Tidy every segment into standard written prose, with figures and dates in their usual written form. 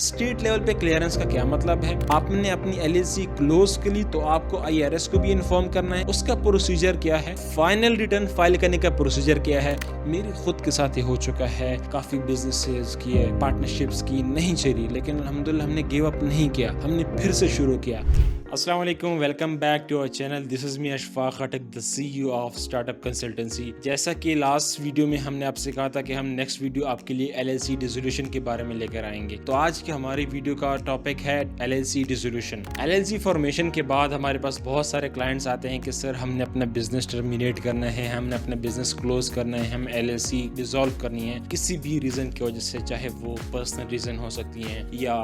State level पे clearance का क्या मतलब है? आपने अपनी LLC क्लोज कर ली तो आपको IRS को भी इन्फॉर्म करना है, उसका प्रोसीजर क्या है, फाइनल रिटर्न फाइल करने का प्रोसीजर क्या है। मेरे खुद के साथ ये हो चुका है, काफी बिजनेसेस किए, पार्टनरशिप्स की, नहीं चली, लेकिन अल्हम्दुलिल्लाह हमने गिव अप नहीं किया, हमने फिर से शुरू किया। अस्सलाम वालेकुम, welcome back to our channel. This is me Ashfaq Khattak, the CEO of startup consultancy. जैसा कि लास्ट वीडियो में हमने आपसे कहा था कि हम नेक्स्ट वीडियो आपके लिए LLC डिसोल्यूशन के बारे में लेकर आएंगे, तो आज की हमारी वीडियो का टॉपिक है LLC डिसोल्यूशन। LLC फॉर्मेशन के बाद हमारे पास बहुत सारे क्लाइंट्स आते हैं कि सर हमने अपना बिजनेस टर्मिनेट करना है, हमने अपना बिजनेस क्लोज करना है, हम LLC डिसॉल्व करनी है किसी भी रीज़न की वजह से, चाहे वो पर्सनल रीज़न हो सकती हैं या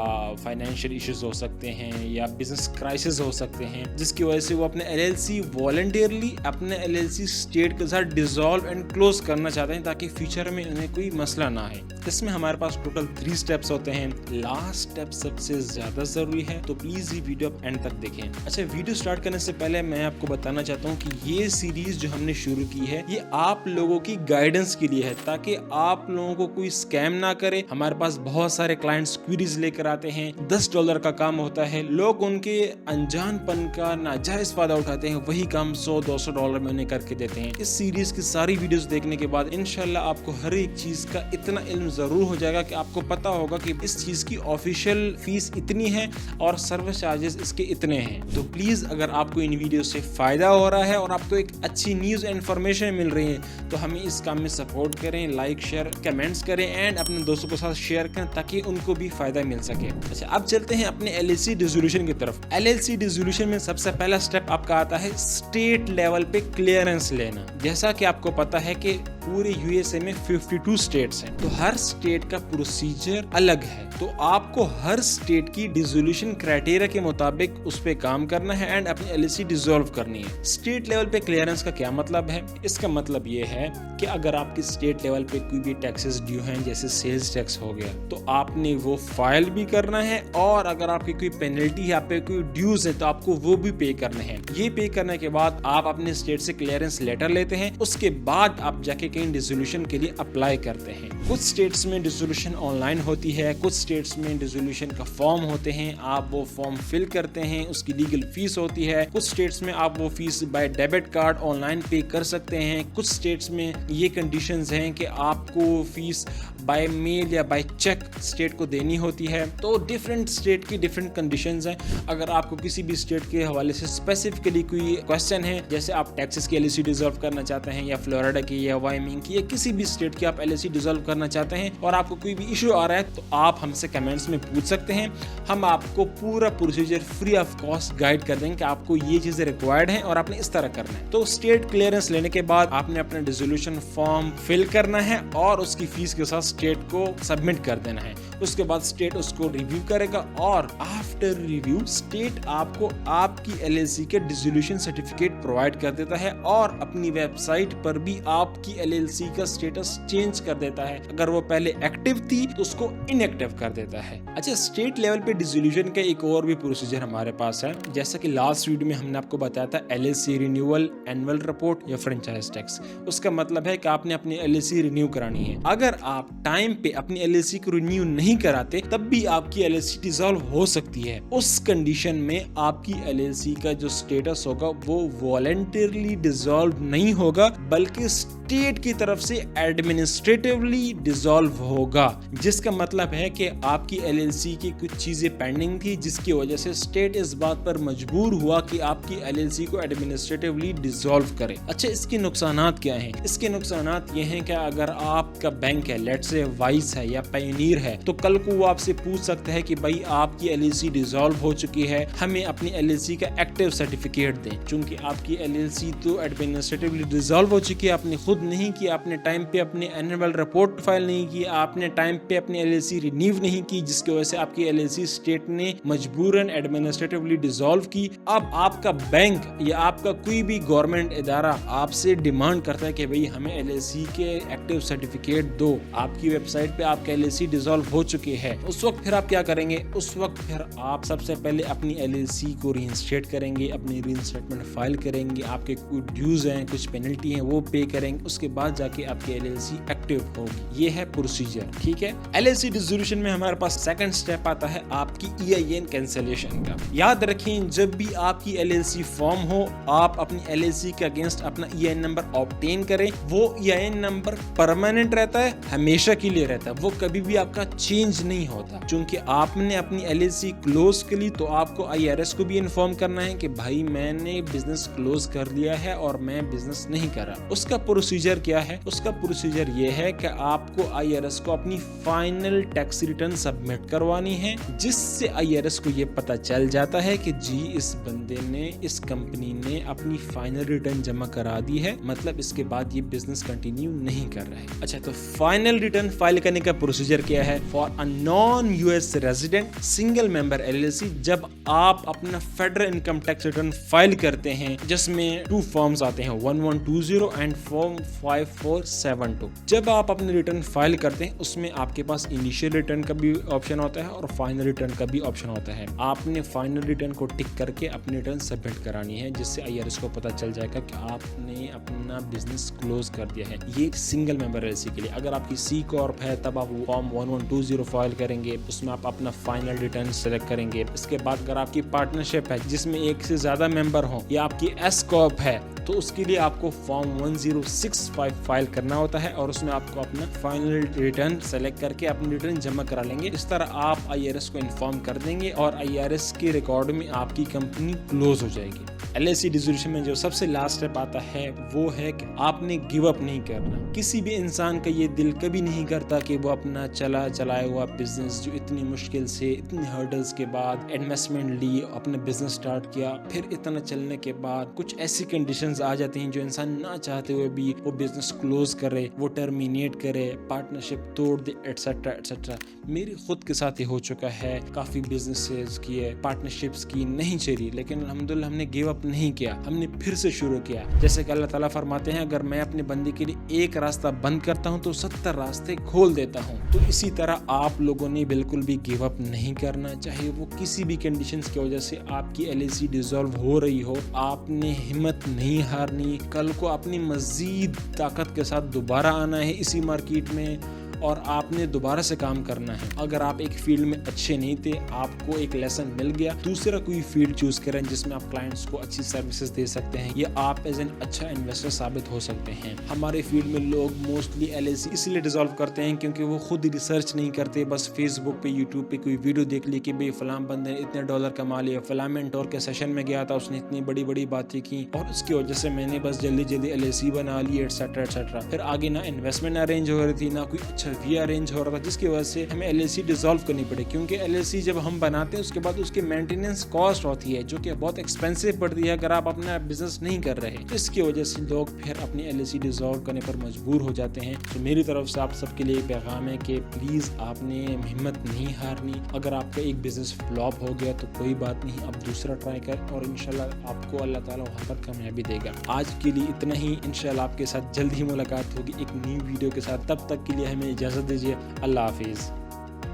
फाइनेंशियल इश्यूज हो सकते हैं या बिजनेस क्राइसिस हो सकते हैं, जिसकी वजह से वो अपने LLC वॉलंटियरली अपने LLC स्टेट के साथ डिसॉल्व एंड क्लोज करना चाहते हैं ताकि फ्यूचर में उन्हें कोई मसला ना आए। इसमें हमारे पास टोटल 3 स्टेप्स होते हैं। लास्ट स्टेप सबसे ज्यादा जरूरी है, तो प्लीज ये वीडियो आप एंड तक देखें। अच्छा, वीडियो स्टार्ट करने से पहले मैं आपको बताना चाहता हूँ कि ये सीरीज जो हमने शुरू की है ये आप लोगों की गाइडेंस के लिए है, ताकि आप लोगों को कोई स्कैम ना करे। हमारे पास बहुत सारे क्लाइंट्स क्वेरीज लेकर आते हैं, $10 का काम होता है, लोग उनके अनजानपन का नाजायज फायदा उठाते हैं, वही काम $100-200 में उन्हें करके देते हैं। इस सीरीज की सारी वीडियोस देखने के बाद इंशाल्लाह आपको हर एक चीज का इतना इल्म जरूर हो जाएगा कि आपको पता होगा कि इस चीज की ऑफिशियल फीस इतनी है और सर्विस चार्जेस इसके इतने हैं। तो प्लीज अगर आपको इन वीडियो से फायदा हो रहा है और आपको एक अच्छी न्यूज इन्फॉर्मेशन मिल रही है तो हमें इस काम में सपोर्ट करें, लाइक शेयर कमेंट्स करें एंड अपने दोस्तों के साथ शेयर करें ताकि उनको भी फायदा मिल सके। अच्छा, अब चलते हैं अपने LLC डिसोल्यूशन की तरफ। LLC डिसोल्यूशन में सबसे पहला स्टेप आपका आता है स्टेट लेवल पे क्लियरेंस लेना। जैसा कि आपको पता है कि पूरे USA में 52 स्टेट्स हैं, तो हर स्टेट का प्रोसीजर अलग है, तो आपको हर स्टेट की डिसोल्यूशन क्राइटेरिया के मुताबिक उस पे काम करना है एंड अपनी LLC डिसॉल्व करनी है। स्टेट लेवल पे क्लियरेंस का क्या मतलब है? इसका मतलब ये है कि अगर आपकी स्टेट लेवल पे कोई भी टैक्सेस ड्यू हैं, जैसे सेल्स टैक्स हो गया, तो आपने वो फाइल भी करना है, और अगर आपकी कोई पेनल्टी है, आप पे कोई ड्यूज है, तो आपको वो भी पे करने हैं। ये पे करने के बाद आप अपने स्टेट से क्लियरेंस लेटर लेते हैं, उसके बाद आप जाके कहीं डिसोल्यूशन के लिए अप्लाई करते हैं। कुछ स्टेट्स में डिसोल्यूशन ऑनलाइन होती है, कुछ स्टेट्स में डिसोल्यूशन का फॉर्म होते हैं, आप वो फॉर्म फिल करते हैं, उसकी लीगल फीस होती है। कुछ स्टेट्स में आप वो fees by debit card online pay कर सकते हैं। कुछ स्टेट्स में ये कंडीशंस हैं कि आपको फीस बाय मेल या बाय चेक स्टेट को देनी होती है। तो डिफरेंट स्टेट की डिफरेंट कंडीशंस हैं। अगर आपको किसी भी स्टेट के हवाले से स्पेसिफिकली कोई क्वेश्चन है, जैसे आप टेक्सास की LLC डिसॉल्व करना चाहते हैं या फ्लोरिडा की या वायमिंग की या किसी भी स्टेट की आप LLC डिसॉल्व करना चाहते हैं और आपको कोई भी इशू आ रहा है, तो आप हमसे कमेंट्स में पूछ सकते हैं। हम आपको पूरा procedure free of cost guide कर देंगे कि आपको ये चीजें रिक्वायर्ड हैं और आपने इस तरह करना है। तो स्टेट क्लियरेंस लेने के बाद आपने अपना डिसोल्यूशन फॉर्म फिल करना है और उसकी फीस के साथ स्टेट को सबमिट कर देना है। उसके बाद स्टेट उसको रिव्यू करेगा और आफ्टर रिव्यू स्टेट आपको आपकी LLC के डिसोल्यूशन सर्टिफिकेट प्रोवाइड कर देता है और अपनी वेबसाइट पर भी आपकी LLC का स्टेटस चेंज कर देता है। अगर वो पहले एक्टिव थी तो उसको इनएक्टिव कर देता है। अच्छा, स्टेट लेवल पे डिसोल्यूशन का एक और भी प्रोसीजर हमारे पास है। जैसा कि लास्ट वीडियो में हमने आपको बताया था LLC रिन्यूअल, एनुअल रिपोर्ट या फ्रेंचाइज टैक्स। उसका मतलब है कि आपने अपनी LLC रिन्यू करानी है। अगर आप टाइम पे अपनी LLC को रिन्यू नहीं कराते तब भी आपकी LLC डिसॉल्व हो सकती है। उस कंडीशन में आपकी LLC का जो स्टेटस होगा वो वॉलंटियरली डिसॉल्व नहीं होगा, बल्कि स्टेट की तरफ से एडमिनिस्ट्रेटिवली डिसॉल्व होगा। जिसका मतलब है कि आपकी LLC की कुछ चीजें पेंडिंग थी, जिसकी वजह से स्टेट इस बात पर मजबूर हुआ कि आपकी LLC को एडमिनिस्ट्रेटिवली डिसॉल्व करे। अच्छा, इसके नुकसानात क्या हैं? इसके नुकसानात ये हैं कि अगर आपका बैंक है, लेट्स से वाइस है या पायनियर है, तो कल को वो आपसे पूछ सकता है कि भाई आपकी LLC डिसॉल्व हो चुकी है, हमें अपनी LLC का एक्टिव सर्टिफिकेट दें। चूंकि आपकी LLC तो एडमिनिस्ट्रेटिवली डिसॉल्व हो चुकी है, आपने खुद नहीं किया, आपने टाइम पे अपने एनुअल रिपोर्ट फाइल नहीं की, आपने टाइम पे अपनी LLC रिन्यू नहीं की, जिसकी वजह से आपकी LLC स्टेट ने मजबूरन एडमिनिस्ट्रेटिवली डिसॉल्व की। अब आपका बैंक या आपका कोई भी गवर्नमेंट इदारा आपसे डिमांड करता है कि भाई हमें LLC के एक्टिव सर्टिफिकेट दो, आपकी वेबसाइट पे आपका LLC डिसॉल्व हो चुकी है। उस वक्त फिर आप क्या करेंगे? उस वक्त फिर आप सबसे पहले अपनी LLC को रीइंस्टेट करेंगे, अपनी रीइंस्टेटमेंट फाइल करेंगे, आपके कुछ ड्यूज हैं, कुछ पेनल्टी हैं, वो पे करेंगे। उसके बाद जाके आपकी LLC एक्टिव होगी। ये है प्रोसीजर, ठीक है। LLC डिसोल्यूशन में हमारे पास सेकंड स्टेप आता है आपकी EIN कैंसिलेशन का। याद रखें, जब भी आपकी LLC फॉर्म हो, आप अपनी LLC के अगेंस्ट अपना EIN नंबर ऑब्टेन करें। वो EIN नंबर परमानेंट रहता है, हमेशा के लिए रहता है, वो कभी भी आपका चेंज नहीं होता। चूंकि आपने अपनी LLC क्लोज कर ली तो आपको IRS को भी इन्फॉर्म करना है कि भाई मैंने बिजनेस क्लोज कर लिया है और मैं बिजनेस नहीं कर रहा। उसका प्रोसीजर क्या है? उसका प्रोसीजर ये है कि आपको IRS को अपनी फाइनल टैक्स रिटर्न सबमिट करवानी है, जिससे IRS को ये पता चल जाता है कि जी इस बंदे ने, इस कंपनी ने अपनी फाइनल रिटर्न जमा करा दी है, मतलब इसके बाद ये बिजनेस कंटिन्यू नहीं कर रहा है। अच्छा, तो फाइनल रिटर्न फाइल करने का प्रोसीजर क्या है? For a non US resident single member LLC, जब आप अपना federal income tax return file करते हैं, जिसमें 2 फॉर्म्स आते हैं, 1120 एंड फॉर्म 5472। जब आप अपने रिटर्न फाइल करते हैं, उसमें आपके पास इनिशियल रिटर्न का भी ऑप्शन होता है और फाइनल रिटर्न का भी ऑप्शन होता है। आपने फाइनल रिटर्न को टिक करके अपनी रिटर्न सबमिट करानी है, जिससे IRS को पता चल जाएगा कि आपने अपना बिजनेस क्लोज कर दिया है। ये सिंगल मेंबर LLC के लिए। अगर आपकी C कॉर्प है तब आप फॉर्म 1120 फाइल करेंगे, उसमें आप अपना फाइनल रिटर्न सेलेक्ट करेंगे। इसके बाद अगर आपकी पार्टनरशिप है जिसमें एक से ज्यादा मेंबर हो, या आपकी S कॉर्प है, तो उसके लिए आपको फॉर्म 1065 फाइल करना होता है और उसमें आपको अपना फाइनल रिटर्न सेलेक्ट करके अपनी रिटर्न जमा करा लेंगे। इस तरह आप IRS को इन्फॉर्म कर देंगे और IRS के रिकॉर्ड में आपकी कंपनी क्लोज हो जाएगी। LLC डिसोल्यूशन में जो सबसे लास्ट स्टेप आता है वो है कि आपने गिव अप नहीं करना। किसी भी इंसान का ये दिल कभी नहीं करता कि वो अपना चलाया हुआ बिजनेस, जो इतनी मुश्किल से, इतनी हर्डल्स के बाद इन्वेस्टमेंट ली, अपना बिजनेस स्टार्ट किया, फिर इतना चलने के बाद कुछ ऐसी कंडीशंस आ जाती हैं जो इंसान ना चाहते हुए भी वो बिजनेस क्लोज करे, वो टर्मिनेट करे, पार्टनरशिप तोड़ दे, एटसेट्रा एटसेट्रा। मेरे खुद के साथ ये हो चुका है। काफी बिजनेसेस किए, पार्टनरशिप्स की, नहीं चली, लेकिन अल्हम्दुलिल्लाह हमने गिव अप नहीं किया, हमने फिर से शुरू किया। जैसे कि अल्लाह ताला फरमाते हैं, अगर मैं अपने बंदे के लिए एक रास्ता बंद करता हूं तो 70 रास्ते खोल देता हूं। तो इसी तरह आप लोगों ने बिल्कुल भी गिव अप नहीं करना, चाहे वो किसी भी कंडीशंस की वजह से आपकी LLC डिसॉल्व हो रही हो। आपने हिम्मत नहीं हारनी, कल को अपनी मजीद ताकत के साथ दोबारा आना है इसी मार्केट में और आपने दोबारा से काम करना है। अगर आप एक फील्ड में अच्छे नहीं थे, आपको एक लेसन मिल गया, दूसरा कोई फील्ड चूज करें जिसमें आप क्लाइंट्स को अच्छी सर्विसेज दे सकते हैं, या आप एज एन अच्छा इन्वेस्टर साबित हो सकते हैं। हमारे फील्ड में लोग मोस्टली LLC इसलिए डिसॉल्व करते हैं क्योंकि वो खुद रिसर्च नहीं करते, बस फेसबुक पे, यूट्यूब पे कोई वीडियो देख ली कि भाई फलां बंदे ने इतने डॉलर कमा लिया, फलां मेंटोर के सेशन में गया था, उसने इतनी बड़ी बड़ी बातें की और उसकी वजह से मैंने बस जल्दी जल्दी LLC बना ली, एटसेट्रा एटसेट्रा। फिर आगे ना इन्वेस्टमेंट अरेंज हो रही थी, ना कोई अच्छा वी अरेंज हो रहा था, जिसकी वजह से हमें LLC डिसॉल्व करनी पड़ी। क्योंकि LLC जब हम बनाते हैं उसके बाद उसकी मेंटेनेंस कॉस्ट होती है जो कि बहुत एक्सपेंसिव पड़ती है अगर आप अपना बिजनेस नहीं कर रहे। तो इसकी वजह से लोग फिर अपनी LLC डिसॉल्व करने पर मजबूर हो जाते हैं। तो मेरी तरफ से आप सबके लिए पैगाम है कि प्लीज आपने हिम्मत नहीं हारनी। अगर आपका एक बिजनेस फ्लॉप हो गया तो कोई बात नहीं, अब दूसरा ट्राई कर और इंशाल्लाह आपको अल्लाह ताला वहाँ पर कामयाबी देगा। आज के लिए इतना ही, इंशाल्लाह आपके साथ जल्द ही मुलाकात होगी एक न्यू वीडियो के साथ। तब तक के लिए हमें इजाजत दीजिए। अल्लाह हाफिज।